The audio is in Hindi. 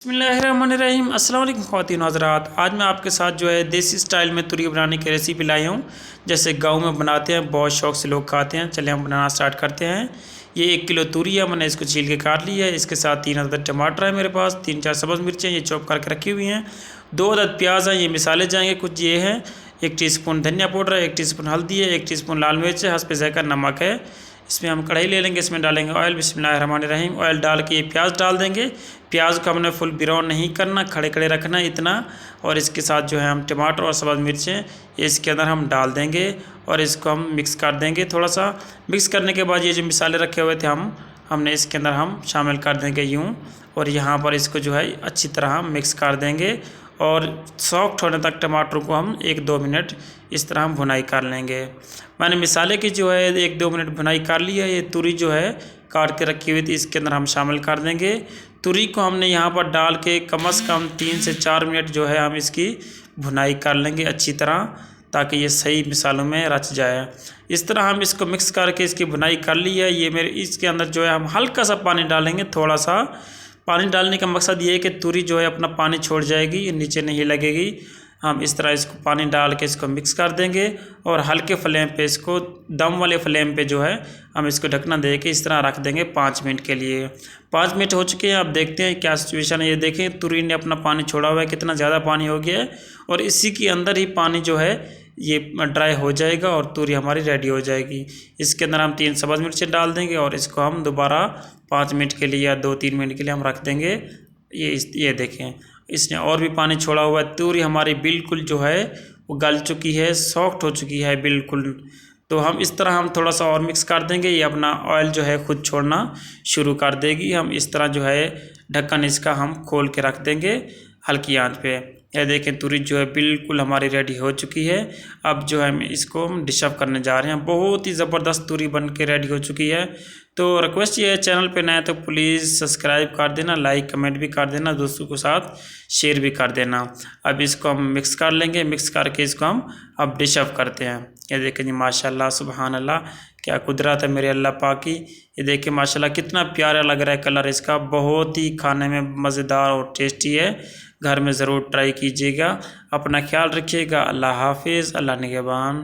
बिस्मिल्लाहिर्रहमानिर्रहीम। अस्सलाम वालेकुम ख़वातीन हज़रात। आज मैं आपके साथ जो है देसी स्टाइल में तुरई बनाने की रेसिपी लाई हूँ। जैसे गाँव में बनाते हैं, बहुत शौक़ से लोग खाते हैं। चलिए हम बनाना स्टार्ट करते हैं। ये 1 किलो तुरई है, मैंने इसको छील के काट लिया है। इसके साथ 3 अदद टमाटर है मेरे पास, 3-4 सब्ज़ मिर्चें ये चॉप करके रखी हुई हैं, 2 अदद प्याज हैं, ये मिसाले जाएंगे कुछ ये हैं, 1 टीस्पून धनिया पाउडर है, 1 टीस्पून हल्दी है, 1 टीस्पून लाल मिर्च है, हस्ब ज़ायक़ा नमक है। इसमें हम कढ़ाई ले लेंगे, इसमें डालेंगे ऑयल। बिस्मिल्लाहिर्रहमानिर्रहीम। ऑयल डाल के ये प्याज डाल देंगे। प्याज को हमने फुल ब्राउन नहीं करना, खड़े खड़े रखना है इतना। और इसके साथ जो है हम टमाटर और सब्ज़ मिर्चें इसके अंदर हम डाल देंगे और इसको हम मिक्स कर देंगे। थोड़ा सा मिक्स करने के बाद ये जो मिसाले रखे हुए थे हमने इसके अंदर हम शामिल कर देंगे यूँ। और यहाँ पर इसको जो है अच्छी तरह हम मिक्स कर देंगे और सॉफ्ट होने तक टमाटर को हम 1-2 मिनट इस तरह हम भुनाई कर लेंगे। मैंने मिसाले की जो है 1-2 मिनट भुनाई कर ली है। ये तुरई जो है काट के रखी हुई थी, इसके अंदर हम शामिल कर देंगे। तुरई को हमने यहाँ पर डाल के कम से कम 3 से 4 मिनट जो है हम इसकी भुनाई कर लेंगे अच्छी तरह, ताकि ये सही मिसालों में रच जाए। इस तरह हम इसको मिक्स करके इसकी भुनाई कर ली है। ये मेरे इसके अंदर जो है हम हल्का सा पानी डालेंगे, थोड़ा सा पानी डालने का मकसद ये है कि तुरई जो है अपना पानी छोड़ जाएगी, नीचे नहीं लगेगी। हम इस तरह इसको पानी डाल के इसको मिक्स कर देंगे और हल्के फ्लेम पे इसको, दम वाले फ्लेम पे जो है हम इसको ढकना दे के इस तरह रख देंगे 5 मिनट के लिए। 5 मिनट हो चुके हैं, अब देखते हैं क्या सिचुएशन है। ये देखें तुरई ने अपना पानी छोड़ा हुआ है, कितना ज़्यादा पानी हो गया है और इसी के अंदर ही पानी जो है ये ड्राई हो जाएगा और तुरई हमारी रेडी हो जाएगी। इसके अंदर हम 3 सब्ज़ मिर्चें डाल देंगे और इसको हम दोबारा 5 मिनट के लिए या 2-3 मिनट के लिए हम रख देंगे। ये देखें इसने और भी पानी छोड़ा हुआ है। तुरई हमारी बिल्कुल जो है वो गल चुकी है, सॉफ्ट हो चुकी है बिल्कुल। तो हम इस तरह हम थोड़ा सा और मिक्स कर देंगे, ये अपना ऑयल जो है खुद छोड़ना शुरू कर देगी। हम इस तरह जो है ढक्कन इसका हम खोल के रख देंगे हल्की आंच पे। यह देखें तुरई जो है बिल्कुल हमारी रेडी हो चुकी है। अब जो है हम इसको डिश अप करने जा रहे हैं। बहुत ही ज़बरदस्त तुरई बन के रेडी हो चुकी है। तो रिक्वेस्ट ये है, चैनल पे नए तो प्लीज़ सब्सक्राइब कर देना, लाइक कमेंट भी कर देना, दोस्तों के साथ शेयर भी कर देना। अब इसको हम मिक्स कर लेंगे, मिक्स करके इसको हम अब डिश अप करते हैं। ये देखें जी माशाल्लाह सुबहान अल्लाह, क्या कुदरत है मेरे अल्लाह पाक की। ये देखिए माशाल्लाह कितना प्यारा लग रहा है कलर इसका, बहुत ही खाने में मज़ेदार और टेस्टी है। घर में ज़रूर ट्राई कीजिएगा। अपना ख्याल रखिएगा। अल्लाह हाफिज़, अल्लाह निगहबान।